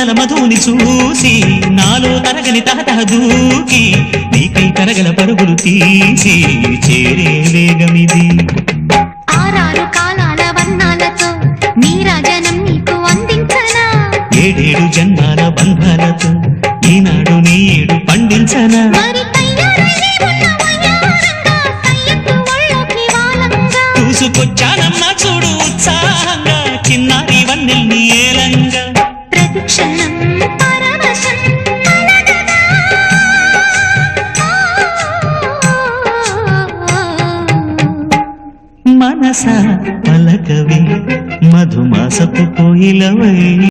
మాటల మధుని చూసి నాలో తరగని తహతహ దూకి నీకై తరగల పరుగులు తీసి చేరే వేగమిది. ఆరారు కాలాల వర్ణాలతో నీరాజనం నీకు అందించనా, ఏడేడు జన్మాల బంధాలతో ఈనాడు నీ ఏడు పండించనా. చూసుకొచ్చానమ్మా చూడు ఉత్సాహంగా చిన్నారి వన్నెల్ని ఏలంగా. ప్రతిక్షణం పరవశం మనస పలకవే మధుమాసపు కోయిలవై.